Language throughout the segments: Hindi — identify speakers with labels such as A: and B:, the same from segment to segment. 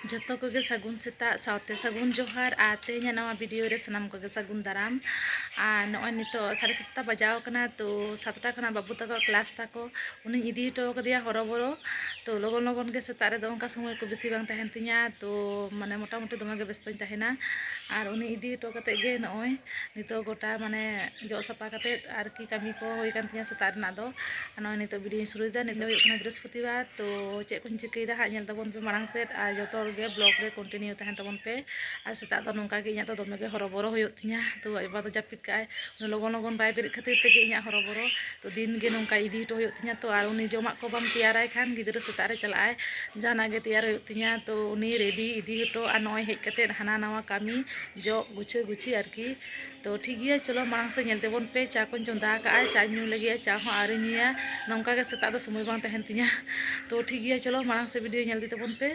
A: जतो को सगुन सेता साउते सगुन जोहार आते नवा वीडियो रे सनाम को सगुन दाराम आ नॉय नितो 7:30 बजाव कना तो 7टा खना बाबू तक क्लास ताको उनी इदी तो कदिया हरबरो तो लगन लगन के सेता रे दोंका समय को बेसी बांग तहन तिया तो माने मोटा मोटी दोमे के व्यस्त तहना और उनी इदी तो कते गे नॉय नितो गोटा माने जो सपा कते आर की कमी को होय कान तिया सेता रना दो नॉय नितो वीडियो शुरू दा नितो होय कना बृहस्पतिवार तो चे को चिकई दा हा नेल तबन पे मांग सेट आ जतो गे ब्लॉग रे कंटिन्यू तहन तबन पे आ सेता दो नोंका गे इया तो दोमे गे हरबरो होय तिया तो एबा तो जापित काय लगन लगन बाय बेरे खातिर ते गे इया हरबरो तो दिन गे नोंका इदी तो होय तिया तो आर उनी जमा को बाम तैयाराय खान गिदरा सेता रे चलाय जाना गे तैयार होय तिया तो उनी रेडी इदी हटो आ नॉय हेज कते हाना नवा कामी जो गुछे गुछी आरकी तो ठीक गया चलो मांग से नेल तबन पे चा को चंदा का चा न्यू लगे चा हो आरे निया नोंका गे सेता दो समय बांग तहन तिया तो ठीक गया चलो मांग से वीडियो नेल तबन पे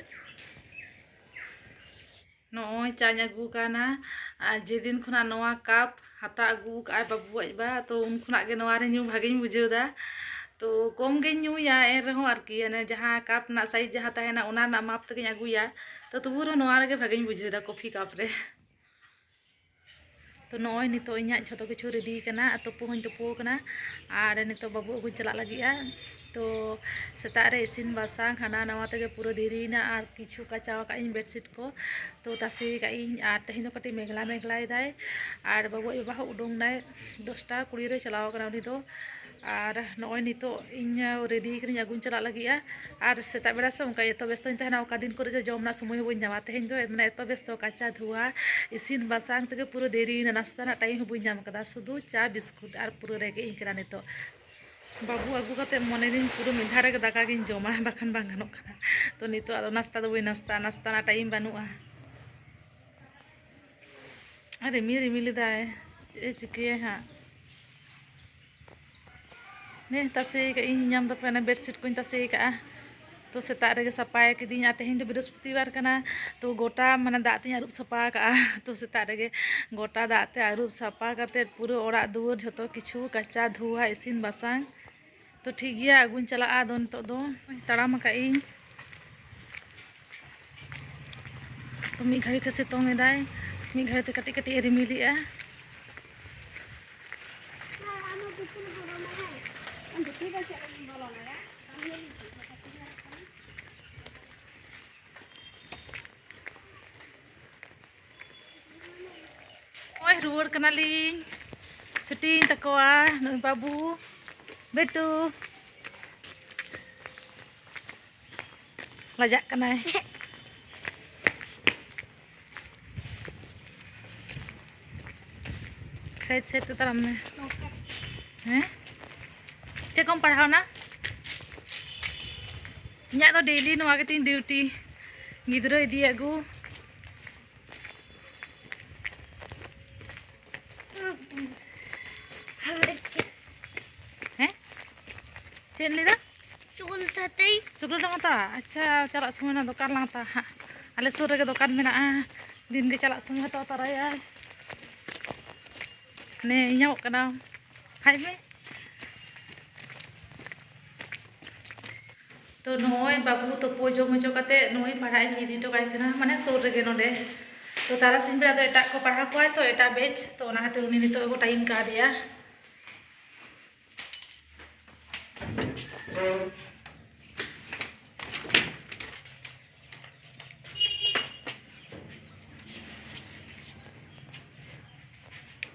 A: नॉय चा अगू काना जेदिन खुना नवा कप हाता अगू का बाबू आजबा तो उन खुना गे नवा रे न्यू भागी बुझेदा तो कम गे न्यूया एन रहो आरकी ने जहां कप ना साइज जहां तहना उना ना माप तक अगुया तो तबू रो नवा रे भागी बुझेदा कॉफी कप रे तो नॉय नितो इኛ झतो किछु रेडी कना तुपु हन तुपु कना और नितो बाबू अगु चला लगिया तो सेता रे इसिन बासांग हाना नवा तगे पूरा देरीना और किछु कचाव का इन बेडशीट को तो तासे का इन और तहिन तो कटी मेघला मेघलाय दाय और बाबू एबा उडोंग नाय 10टा 20 रे चलाव कना उनी दो और नॉय नितो इन रेडी कनी अगुन चला लगिया और सेता बेड़ा से उनका एतो व्यस्त तहना ओका दिन करे जमना समय बइन जामा तहन दो माने एतो व्यस्त काचा धुआ इसिन बासांग तगे पूरा देरी नास्ता ना टाइम बइन जाम कदा शुधु चा बिस्कुट और पूरा रेगे इन करा नितो बाबू अगू कते मने दिन पूरा मिधारे दाका गिन जमा बाखान बांग गानो कना तो नितो आदो नास्ता दो बइन नास्ता ना टाइम बानुआ अरे रिमिल दाय चे चिके हा ने तासे का इन नाम द पे बेडशीट को तासे का तो सेता रे सपाय किदिन तेहन तो बृहस्पतिवार कना तो गोटा माने दाते अरूब सपा का तो सेता रे गोटा दाते अरूब सपा करते पूरा ओड़ा दुआर झतो किछु कच्चा धुआ इसिन बासांग तो ठीक गया अगुन चला दो नितो दो तड़ाम का इन तो मी घड़ी ते सितोंग एदाय मी घड़ी ते कटी कटी रिमिलिया रुआर कनालिंग छुट्टी तकोआ नई बाबू बेटू लजाक कनाय सेट सेट ताराम में हैं चे कम पढ़ाओ ना इना तो डेली नवा के तीन ड्यूटी गिद्रा इदी अगू हैं चेन लेदा सुकुल ताते सुकुल लंगता अच्छा चला समय ना दुकान लंगता आले सुर रे दुकान मेना दिन के चला समय तो तराया ने इᱧाव कना हाय में तो नोय बाबू तो पोजो मजो कते नोय पढ़ाई इदी तो काय कना माने सुर रे नोडे तो तारा सिन बेड़ा तो एटा को पढ़ा को तो एटा बेच तो ओना खातिर उनी नितो एगो टाइम का दिया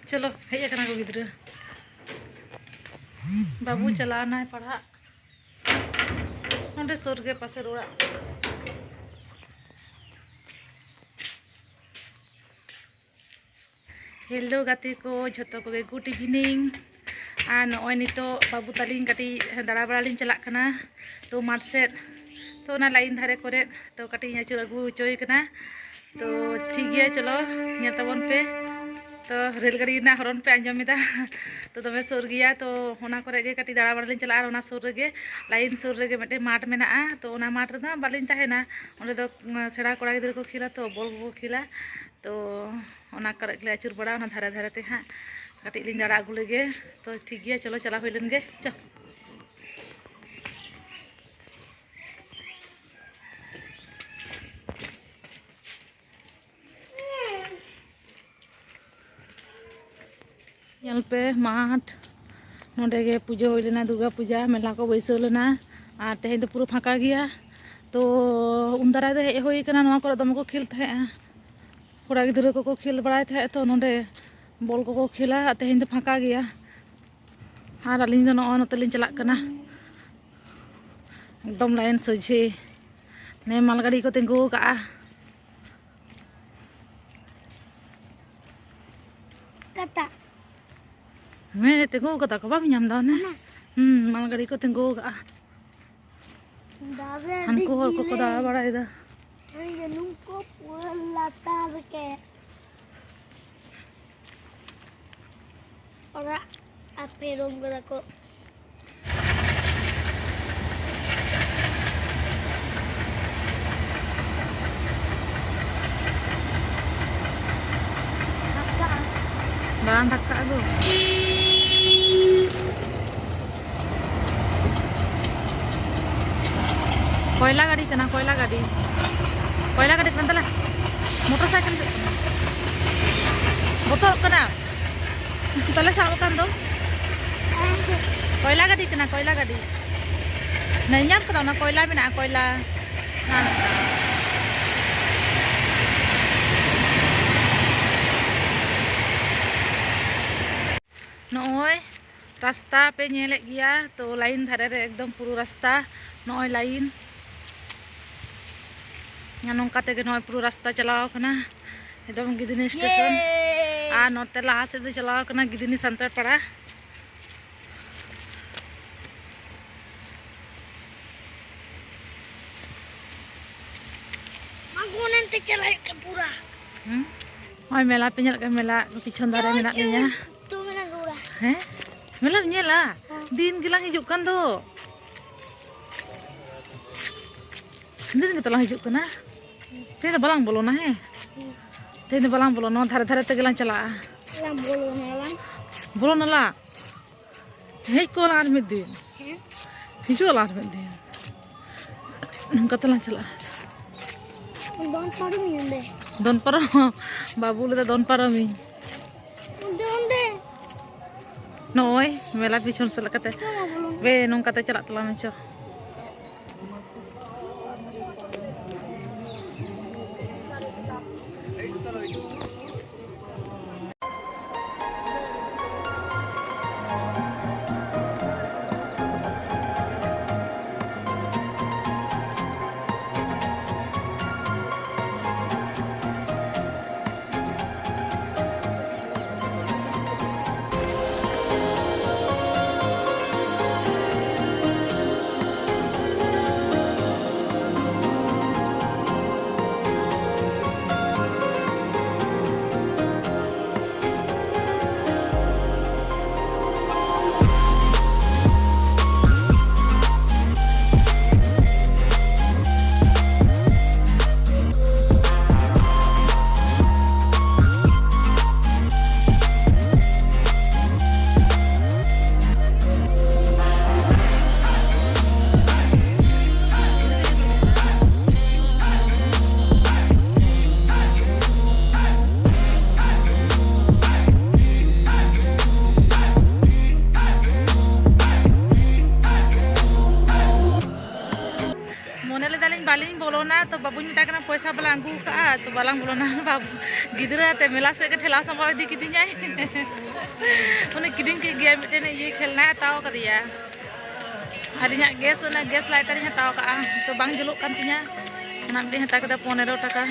A: चलो हेज कना को गिद्रा बाबू चलाना है पढ़ा ओंडे सुर के पासे रोड़ा हेलो गाती को झतो को गुड इवनिंग और नॉय नितो बाबू तालिंग कटी दाड़ा बड़ा लिंग चला कना तो माठ सेट तो ना लाइन धारे करे तो कटी अचुर अगू चोय कना तो ठीक गया चलो नेल तबन पे तो रेलगाड़ी ना हॉर्न पे आंजमेदा तो दमे सुर गया तो होना करे गे कटी दाड़ा बड़ा लिंग चला और सुर रे लाइन सुर रे मटे माठ मेना तो ओना माठ रे बालिंग तहेना ओंडे दो सेड़ा कोड़ा गिद्रा को खिला तो बॉल को खिला तो ओना करे ले अचुर बड़ा ओना धारे धारे ते हां कटी लिंग दाड़ा अगू लेगे तो ठीक गया चलो चला हुई लेन गे चल Nyal pe mat nonde ge puja hoy lena Durga puja mela ko baisau lena ar tehen do puro phaka gaya to undara de hej hoy kana noa kore dome ko khel thae kora gidra ko khel baray thae to nonde bol ko khela tehen do phaka gaya ar alin do no note lin chalak kana ekdom lain soje ne malgadi ko tenggu ka
B: kata
A: me tenggu kata ko bang nyam don malgadi ko tenggu ka hanku hor ko da baray da
B: nungko pura latar ke ora aperom gada ko
A: bang takka go koyla gadi kana koyla gadi kana tala motorcycle botol kana tala sab kan do koyla gadi kana koyla gadi na nyam kana na koyla mena koyla Nooi rasta pe nyelek gya to lain dhare re ekdom puro rasta nooi lain nganong kate ge nooi puro rasta chalaw kana ekdom Gidini station a note laha se do chalaw kana Gidini Santar Para
B: magunan te chalai ke pura
A: oi mela pe nyel ke mela pichon dare menak nya
B: tu mena dura
A: Heh, mela nyela din gilang hijuk kan do din telah hijuk kana te balang bolona he te balang bolona dhare dhare te gilang chala
B: lam bolo nalan
A: bolona la hej ko la mid din hijuk la mid din katala chala
B: don padu minde
A: don paro babu le don paro mi
B: donde
A: noy mela pichon sala kate be nong kate chala tala mecho baling bolona to babu minta kana poisa balanggu ka to balang bolona babu gidra te mela se ke thela sambaw di kidinya une kiding ke gya mitene ye khelna taw ka dia harinya gas una gas lighter nya taw ka to bang juluk kan tinya nak di hata kada 15 taka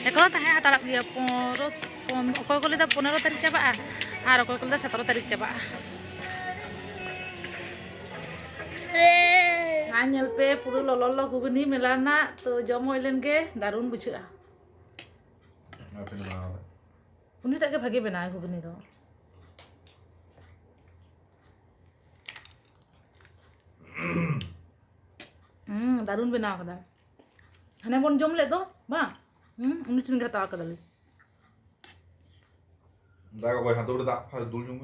A: ekolo tahe hatarak dia poros okoy ko leda 15 tarik chaba ar okoy ko leda 17 tarik chaba nyel pe puru lololo gugni melana to jomo ilen ge darun buchua uni tak ke bhage bena gugni do darun bena kada hane bon jom le do ba uni tin ga ta kada le
C: daga boy hato da pas dul jom